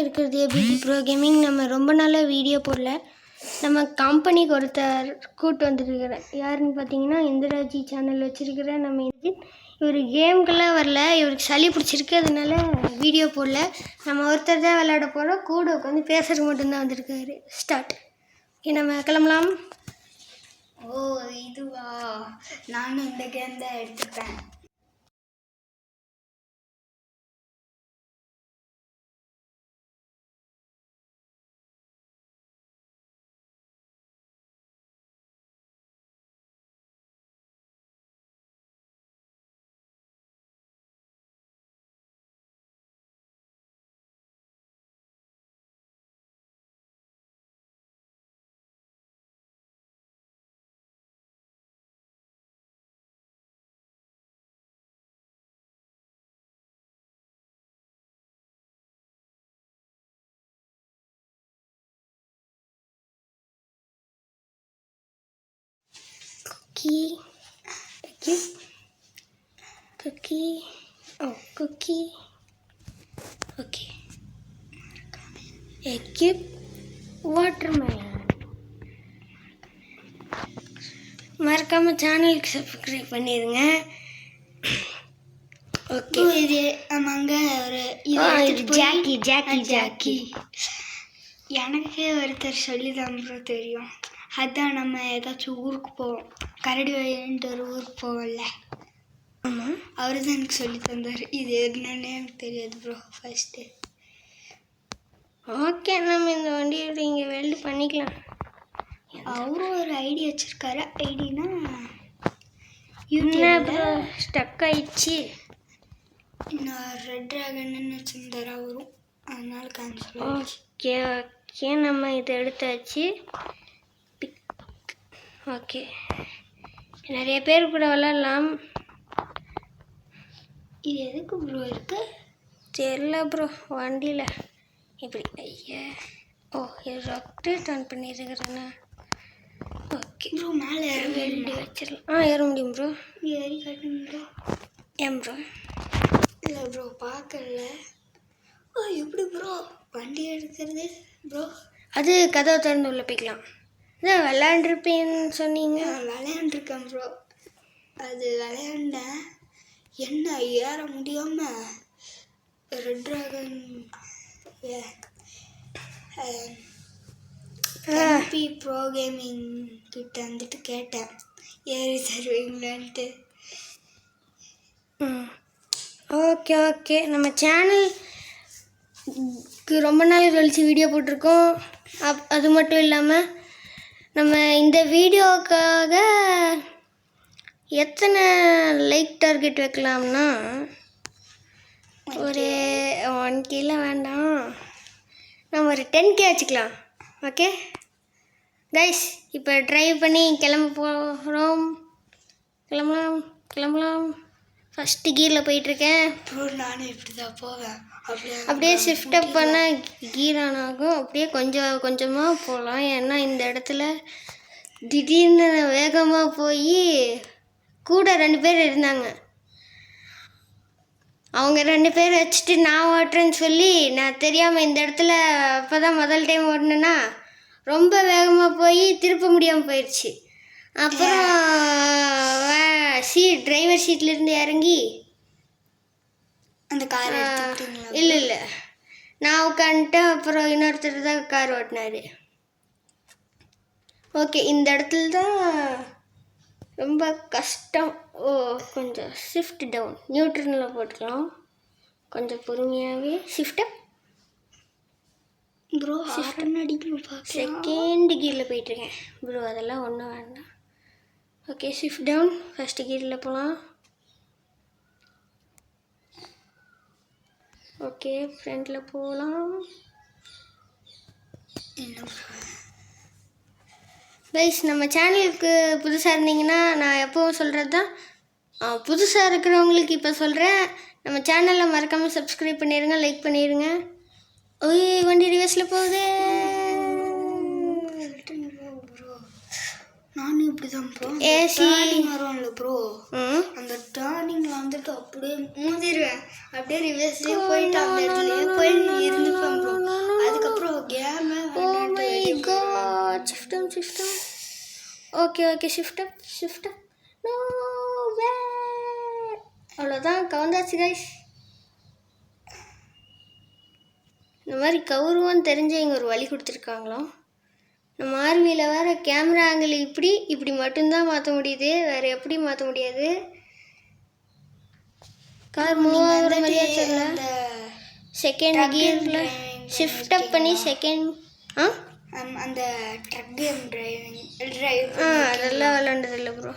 இருக்கிறது APD bro gaming. நம்ம ரொம்ப நாளாக வீடியோ போடல. நம்ம கம்பெனிக்கு ஒருத்தர் கூப்பிட்டு வந்துருக்கிறேன். யாருன்னு பார்த்தீங்கன்னா இந்திராஜி சேனல் வச்சுருக்கிற நம்ம இவர் கேமுக்கெல்லாம் வரல, இவருக்கு சளி பிடிச்சிருக்கு, அதனால வீடியோ போடல. நம்ம ஒருத்தர் தான் விளையாட போகிறோம், கூட உட்காந்து பேசுறது மட்டும்தான் வந்திருக்காரு. ஸ்டார்ட். ஓகே, நம்ம கிளம்பலாம். ஓ இதுவா, நானும் இந்த கேம் தான் எடுத்துப்பேன். Cookie. Oh, cookie. Okay. Equip watermelon. மறக்காம சேனலுக்கு சப்ஸ்கிரைப் பண்ணிடுங்க. ஓகே, இது ஆமாங்க. ஒரு ஜாக்கி. எனக்கே ஒருத்தர் சொல்லிதான் ப்ரோ தெரியும். அதான் நம்ம ஏதாச்சும் ஊருக்கு போவோம், கரடி வயன்ட்டு ஒரு ஊருக்கு போவோம்ல. ஆமாம், அவரு தான் எனக்கு சொல்லி தந்தார். இது என்னன்னு எனக்கு தெரியாது ப்ரோ ஃபஸ்ட்டு. ஓகே, நம்ம இந்த வண்டியோட இங்கே வெல்டு பண்ணிக்கலாம். அவரும் ஒரு ஐடி வச்சுருக்காரு. ஐடினா என்ன ப்ரோ ஸ்டக் ஆயிடுச்சு. நான் ரெட் ட்ராகன்னு வச்சுருந்தார் அவரும், அதனால கேன்சல். ஓகே ஓகே, நம்ம இதை எடுத்தாச்சு. ஓகே, நிறைய பேர் கூட விளாட்லாம். இது எதுக்கு ப்ரோ இருக்கு தெரியல ப்ரோ. வண்டியில் இப்படி ஐயா, ஓ இது ராக்கெட் ஆன் பண்ணியிருக்கிறேண்ணா. ஓகே ப்ரோ, மேலே வெல்டு வச்சிடலாம். ஏற முடியும் ப்ரோ. ஏறி காட்டுங்க ப்ரோ. ஏன் ப்ரோ? இல்லை ப்ரோ, பார்க்கல. எப்படி ப்ரோ வண்டி எடுக்கிறது ப்ரோ? அது கதவை திறந்து உள்ள போய்க்கலாம். இதான் விளையாண்டுருப்பேன்னு சொன்னீங்க. விளையாண்டுருக்கேன் ப்ரோ. அது விளையாண்டேன், என்ன ஏற முடியாமல் red dragon MP bro gaming கிட்ட வந்துட்டு கேட்டேன், ஏறி தருவீங்களான்ட்டு. ஓகே ஓகே, நம்ம சேனலுக்கு ரொம்ப நாள் கழித்து வீடியோ போட்டிருக்கோம். அது மட்டும் இல்லாமல் நம்ம இந்த வீடியோவுக்காக எத்தனை லைக் டார்கெட் வைக்கலாம்னா, ஒரு 1K வேண்டாம், நம்ம ஒரு 10K வச்சுக்கலாம். ஓகே கைஸ், இப்போ ட்ரைவ் பண்ணி கிளம்பலாம். ஃபஸ்ட்டு கீரில் போயிட்டுருக்கேன் ப்ரோ. நானும் இப்படி தான் போவேன். அப்படியே ஷிஃப்ட் அப் பண்ணால் கீர் ஆன் ஆகும். அப்படியே கொஞ்சமாக போகலாம். ஏன்னா இந்த இடத்துல திடீர்னு வேகமாக போய் கூட 2 பேர் இருந்தாங்க. அவங்க 2 பேர் வச்சுட்டு நான் ஓட்டுறேன்னு சொல்லி, நான் தெரியாமல் இந்த இடத்துல அப்போ தான் முதல் டைம் ஓட்டினேன்னா ரொம்ப வேகமாக போய் திருப்ப முடியாமல் போயிடுச்சு. அப்புறம் டிரைவர் சீட்லேருந்து இறங்கி அந்த கார் இல்லை நான் உட்காந்துட்டேன். அப்புறம் இன்னொருத்தர் தான் கார் ஓட்டினார். ஓகே, இந்த இடத்துல தான் ரொம்ப கஷ்டம். கொஞ்சம் ஷிஃப்ட் டவுன், நியூட்ரனில் போட்டுக்கலாம். கொஞ்சம் பொறுமையாகவே ஷிஃப்ட் அப் ப்ரோ. செகண்ட் கீரில் போயிட்டுருக்கேன் ப்ரோ. அதெல்லாம் ஒன்றும் வேண்டாம். ஓகே, ஷிஃப்ட் டவுன், ஃபஸ்ட்டு கீரில் போகலாம். ஓகே, ஃப்ரண்டில் போகலாம். கைஸ், நம்ம சேனலுக்கு புதுசாக இருந்தீங்கன்னா, நான் எப்போவும் சொல்கிறது தான், புதுசாக இருக்கிறவங்களுக்கு இப்போ சொல்கிறேன், நம்ம சேனலில் மறக்காமல் சப்ஸ்கிரைப் பண்ணிடுங்க, லைக் பண்ணிடுங்க. ஓய், வண்டி ரிவர்ஸில் போகுது. நானும் இப்படி தான் ப்ரோ. ஏசி வரும்ல ப்ரோ, அந்த டர்னிங்கில் வந்துட்டு அப்படியே மூதிடுவேன். அப்படியே ரிவர்ஸ்லேயே போயிட்டு அந்த இடத்துலயே போய் இருந்துப்பேன் bro. Okay okay shift up no way. அவ்வளோதான் கவுந்தாச்சு கைஸ். இந்த மாதிரி கவுருவான்னு தெரிஞ்ச இங்கே ஒரு வழி கொடுத்துருக்காங்களாம். நம்ம ஆர்வியில் வேறு கேமரா ஆங்கிள் இப்படி மட்டும்தான் மாற்ற முடியுது, வேறு எப்படி மாற்ற முடியாது. கார் மூவ் ஆகிற மாதிரியா தெரியல. செகண்ட் கியரில் ஷிஃப்ட் அப் பண்ணி செகண்ட் அந்த ட்ரக் கேம் டிரைவ் அதெல்லாம் விளாண்டதில்லை ப்ரோ.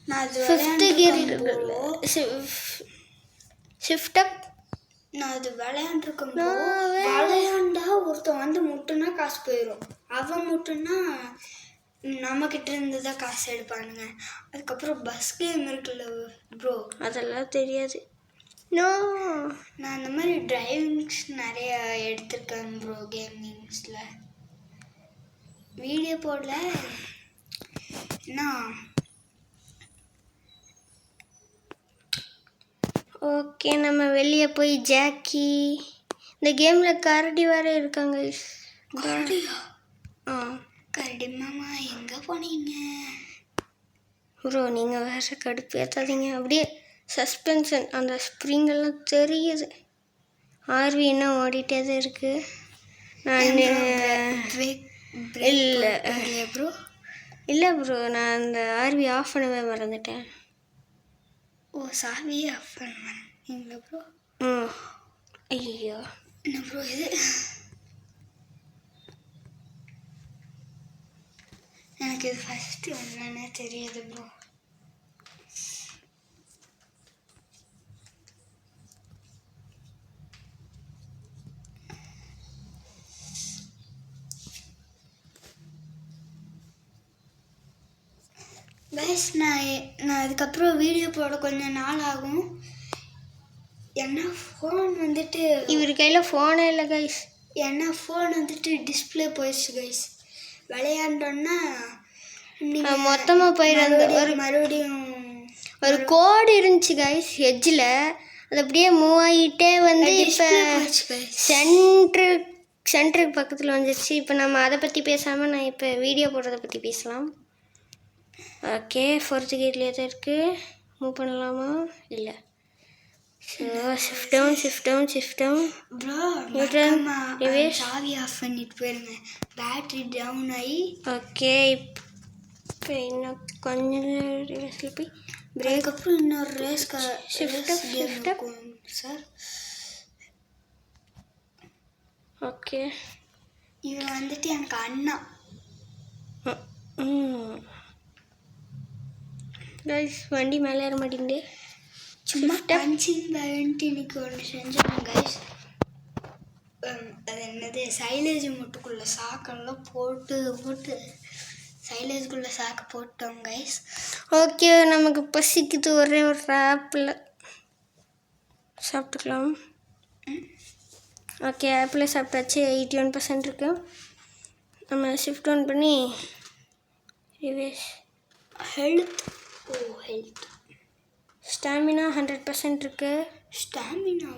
நான் அது ஃபிஃப்த்து கியர் ஷிஃப்ட் அப் நான் அது விளையாண்டுருக்கேன். விளையாண்டா ஒருத்தன் வந்து முட்டுனா காசு போயிடும். அவன் முட்டுனா நம்மக்கிட்ட இருந்து தான் காசு எடுப்பானுங்க. அதுக்கப்புறம் பஸ் கேம் இருக்குல்ல ப்ரோ, அதெல்லாம் தெரியாது. நான் அந்த மாதிரி டிரைவிங்ஸ் நிறைய எடுத்திருக்கேன் ப்ரோ. கேமிங்ஸில் வீடியோ போடல. என்ன ஓகே, நம்ம வெளியே போய் ஜாக்கி. இந்த கேமில் கரடி வேறு இருக்காங்க. கரடியா? கரடி மாமா எங்கே போனீங்க ப்ரோ? நீங்கள் வேறு கடுப்பு ஏற்றாதீங்க. அப்படியே சஸ்பென்ஷன் அந்த ஸ்ப்ரிங்கெல்லாம் தெரியுது. ஆர்வி இன்னும் ஓடிட்டே தான் இருக்குது. நான் இல்லை ப்ரோ, நான் அந்த ஆர்வி ஆஃப் பண்ணவே மறந்துட்டேன். ஓ, சாவியே ஆஃப் பண்ணீங்களா ப்ரோ? ஐயோ என்ன ப்ரோ இது? எனக்கு இது ஃபஸ்ட்டு என்னன்னே தெரியாது ப்ரோ. கைஸ், நான் அதுக்கப்புறம் வீடியோ போட கொஞ்சம் நாள் ஆகும். ஏன்னா ஃபோன் வந்துட்டு இவர் கையில் ஃபோனே இல்லை கைஸ். ஏன்னா ஃபோன் வந்துட்டு டிஸ்பிளே போயிடுச்சு கைஸ். விளையாண்டோன்னா மொத்தமாக போயிடுறது. மறுபடியும் ஒரு கோடு இருந்துச்சு கைஸ் எட்ஜில். அது அப்படியே மூவ் ஆகிட்டே வந்து இப்போ சென்டருக்கு பக்கத்தில் வந்துடுச்சு. இப்போ நம்ம அதை பற்றி பேசாமல் நான் இப்போ வீடியோ போடுறதை பற்றி பேசலாம். ஓகே, ஃபோர்த்து கியர்லேயே தான் இருக்குது. மூவ் பண்ணலாமா? இல்லை. So shift down bro. சாவி ஆஃப் பண்ணிட்டு போயிருங்க. பேட்ரி டவுன் ஆகி. ஓகே, இப்போ இன்னும் கொஞ்சம் ரிவர்ஸில் போய் பிரேக். அப்புறம் இன்னொரு ரேஸ் ஷிஃப்ட் அப் சார். ஓகே, இவன் வந்துட்டு எனக்கு அண்ணா. கைஸ் வண்டி மேலே ஏற மாட்டேங்குது. சும்மா பஞ்சிங் பேலன்ட்டு இன்னைக்கு ஒன்று செஞ்சோம் கைஸ். அது என்னது, சைலேஜ் மட்டுக்குள்ளே சாக்கெல்லாம் போட்டு சைலேஜுக்குள்ளே சாக்கு போட்டோம் கைஸ். ஓகே, நமக்கு பசிக்குது. ஒரே ஒரு ஆப்பிள் சாப்பிட்டுக்கலாம். ஓகே, ஆப்பிள் சாப்பிட்டாச்சு. 81% இருக்கு. நம்ம ஷிஃப்ட் ஆன் பண்ணி ரிவேஸ். ஹெல்த் ஸ்டாமினா 100% இருக்கு. ஸ்டாமினா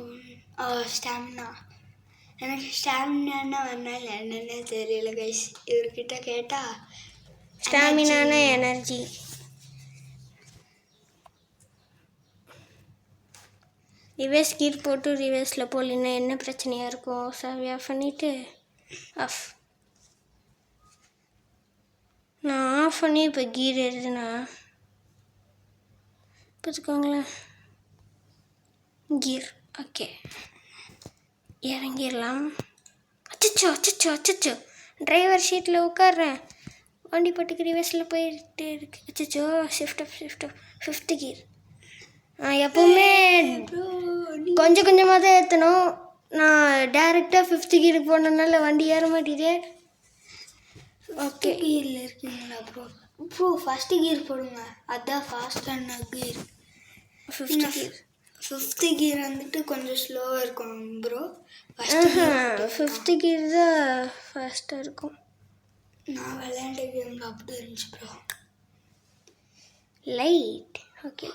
எனக்கு ஸ்டாமினான்னா வரனால என்னென்ன தெரியல கைஸ். இவர்கிட்ட கேட்டால் ஸ்டாமினான எனர்ஜி. ரிவேஸ் கீர் போட்டு ரிவேஸில் போகலன்னா என்ன பிரச்சனையாக இருக்கும்? சாவி ஆஃப் பண்ணிவிட்டு ஆஃப். நான் ஆஃப் பண்ணி இப்போ கீர் ஏறுதுண்ணா பார்த்துக்கோங்களேன். கீர் ஓகே, இறங்கிடலாம். அச்சோ டிரைவர் ஷீட்டில் உட்காடுறேன். வண்டி பட்டுக்கு ரிவர்ஸில் போயிட்டு இருக்கு. அச்சோ ஷிஃப்ட் அப் ஃபிஃப்த்து கீர். எப்போவுமே கொஞ்சம் கொஞ்சமாக தான் ஏற்றணும். நான் டேரெக்டாக ஃபிஃப்த்து கீருக்கு போனதுனால வண்டி ஏற மாட்டேதே. ஓகே, கீரில் இருக்கீங்களா ப்ரோ? ப்ரோ ஃபஸ்ட்டு கீர் போடுங்க, அதுதான் ஃபாஸ்டான கீர். ஃபிஃப்த்து கீர் வந்துட்டு கொஞ்சம் ஸ்லோவாக இருக்கும் ப்ரோ. ஃபிஃப்த்து கீர் தான் ஃபாஸ்ட்டாக இருக்கும். நான் விளையாண்ட கேமில் அப்படி இருந்துச்சு ப்ரோ. லைட் ஓகே,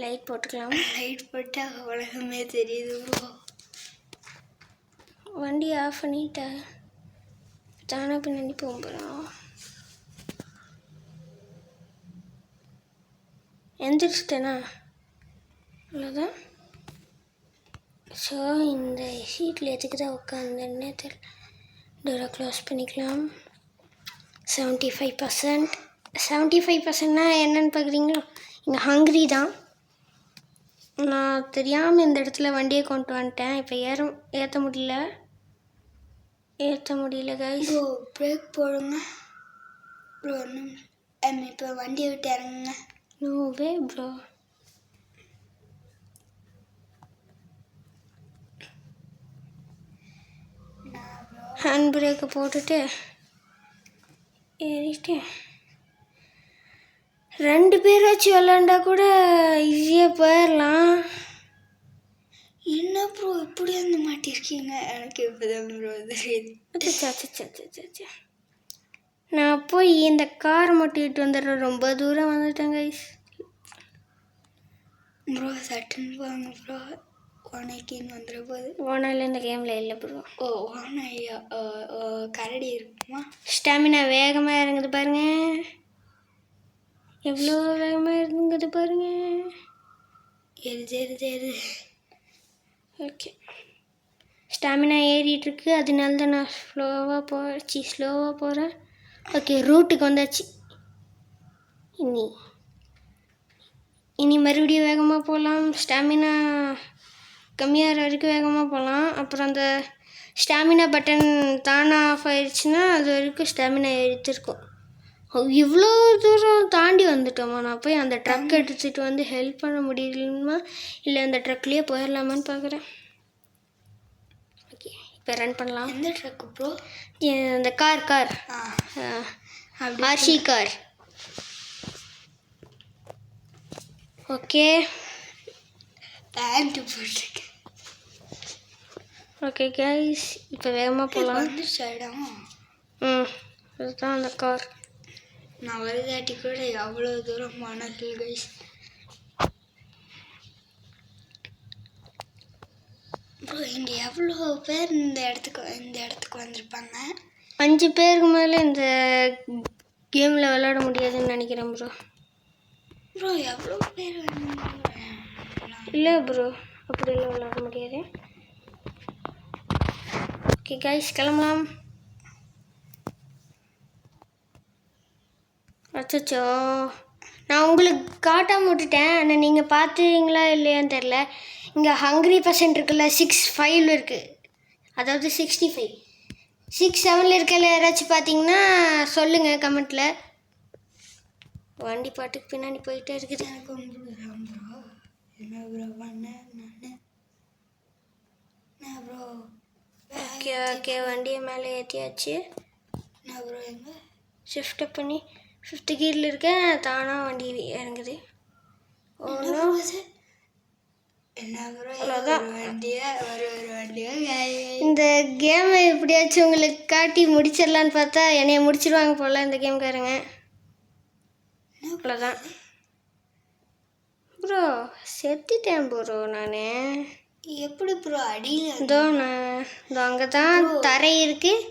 லைட் போட்டுக்கலாம். லைட் போட்டால் உலகமே தெரியுது ப்ரோ. வண்டி ஆஃப் பண்ணிட்டேன். தானே பின்னாடி போகிறோம். எந்திரிச்சிட்டேனா அவ்வளோதான். ஸோ இந்த ஷீட்டில் எதுக்கு தான் உட்காந்துன்னே தெரியல. டோரை க்ளோஸ் பண்ணிக்கலாம். 75%. 75%னா என்னன்னு பார்க்குறீங்களோ, இங்கே ஹங்க்ரி தான். நான் தெரியாமல் இந்த இடத்துல வண்டியை கொண்டு வந்துட்டேன். இப்போ ஏற்ற முடியல கைஸ். ப்ரோ பிரேக் போடுங்க ப்ரோ. இப்போ வண்டியை விட்டு இறங்குங்க. நோ வே ப்ரோ. ஹேண்ட் பிரேக்கை போட்டுட்டு ஏறிட்டு 2 பேர் வச்சு விளாண்டா கூட ஈஸியாக போயிடலாம். என்ன ப்ரோ இப்படி வந்து மாட்டிருக்கீங்க? எனக்கு இப்போதான் ப்ரோ தெரியுது. நான் போய் இந்த காரை மாட்டிட்டு வந்துடுறேன். ரொம்ப தூரம் வந்துட்டேன் கைஸ். ப்ரோ சட்டுன்னு போங்க ப்ரோ. 118 வந்துட போகுது. ஓனால இந்த கேமில் இல்லை ப்ரோ. ஓ ஓனையா கரடி இருக்குமா? ஸ்டாமினா வேகமாக இறங்குது பாருங்க. எவ்வளோ வேகமாக இறங்குது பாருங்க. எது ஓகே, ஸ்டாமினா ஏறிட்டுருக்கு. அதனால தான் நான் ஸ்லோவாக போகிறேன். ஓகே, ரூட்டுக்கு வந்தாச்சு. இனி மறுபடியும் வேகமாக போகலாம். ஸ்டாமினா கம்மியாகிற வரைக்கும் வேகமாக போகலாம். அப்புறம் அந்த ஸ்டாமினா பட்டன் தானாக ஆஃப் ஆயிடுச்சுன்னா அது வரைக்கும் ஸ்டாமினா எடுத்துருக்கும். இவ்வளோ தூரம் தாண்டி வந்துட்டோமா? நான் போய் அந்த ட்ரக் எடுத்துகிட்டு வந்து ஹெல்ப் பண்ண முடியலமா, இல்லை அந்த ட்ரக்லேயே போயிடலாமான்னு பார்க்குறேன். ஓகே, இப்போ ரன் பண்ணலாம். எந்த ட்ரக்கு ப்ரோ? அந்த car RC car. Okay, band போட்டிருக்கேன். ஓகே கைஸ், இப்போ வேகமாக போகலாம். வந்துருச்சு இடம். அதுதான் அந்த கார். நான் ஒரு தாட்டி கூட எவ்வளோ தூரம் போனது கைஸ். ப்ரோ இங்கே எவ்வளோ பேர் இந்த இடத்துக்கு வந்திருப்பாங்க? 5 பேருக்கு மேலே இந்த கேமில் விளையாட முடியாதுன்னு நினைக்கிறேன் ப்ரோ. ப்ரோ எவ்வளோ பேர் இல்லை ப்ரோ, அப்படியெல்லாம் விளையாட முடியாது. ஓகே கைஸ், கிளம்பலாம். அச்சோ, நான் உங்களுக்கு காட்டாமல் விட்டுட்டேன். ஆனால் நீங்கள் பார்த்துங்களா இல்லையான்னு தெரில. இங்கே ஹங்க்ரி % இருக்குல்ல, 65 இருக்குது. அதாவது 65. 67 இருக்கல யாராச்சும் பார்த்தீங்கன்னா சொல்லுங்கள் கமெண்ட்டில். வண்டி பாட்டுக்கு பின்னாடி போயிட்டே இருக்குது. எனக்கு ப்ரோ என்ன ப்ரோ பண்ணேன் நான் ப்ரோ. ஓகே, வண்டியை மேலே ஏற்றியாச்சு. நான் ப்ரோ எங்க ஷிஃப்ட் பண்ணி 5th கியரில் இருக்கேன். தானாக வண்டி இறங்குது. என்ன ப்ரோ அவ்வளோதான். ஒரு வண்டியா இந்த கேமை எப்படியாச்சும் உங்களுக்கு காட்டி முடிச்சிடலான்னு பார்த்தா என்னைய முடிச்சிடுவாங்க போல் இந்த கேம்காரங்க. அவ்வளோதான் ப்ரோ, செத்துட்டேன் ப்ரோ நான். எப்படி ப்ரோ அடியில்? இதோ அங்கே தான் தரை இருக்குது,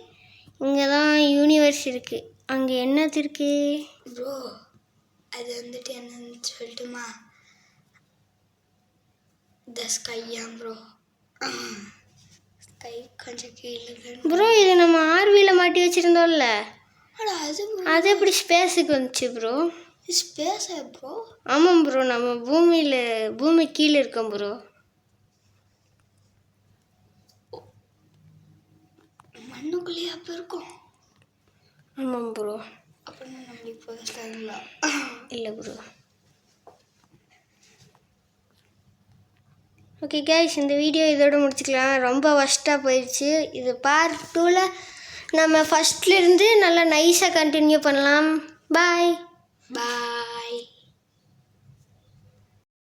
இங்கே தான் யூனிவர்ஸ் இருக்குது. அங்கே என்னது இருக்குது ப்ரோ? அது வந்துட்டு என்னன்னு சொல்லட்டுமா? த ஸ்கையா ப்ரோ. ஸ்கை கொஞ்சம் கீழே ப்ரோ. இது நம்ம ஆர்வியில் மாட்டி வச்சுருந்தோம்ல, அது எப்படி ஸ்பேஸுக்கு வந்துச்சு ப்ரோ? ஸ்பேஸா ப்ரோ? ஆமாம் ப்ரோ, நம்ம பூமி கீழே இருக்கோம் ப்ரோ. மண்ணுக்குள்ளேயே அப்போ இருக்கும். ஆமாம் ப்ரோ. அப்படின்னா நம்ம இப்போ ஸ்கைங்களா? இல்லை ப்ரோ. ஓகே கைஸ், இந்த வீடியோ இதோட முடிச்சுக்கலாம். ரொம்ப ஒஸ்ட்டாக போயிடுச்சு. இது பார்ட் 2ல் நம்ம ஃபஸ்ட்லேருந்து நல்லா நைஸாக கண்டினியூ பண்ணலாம். பாய்.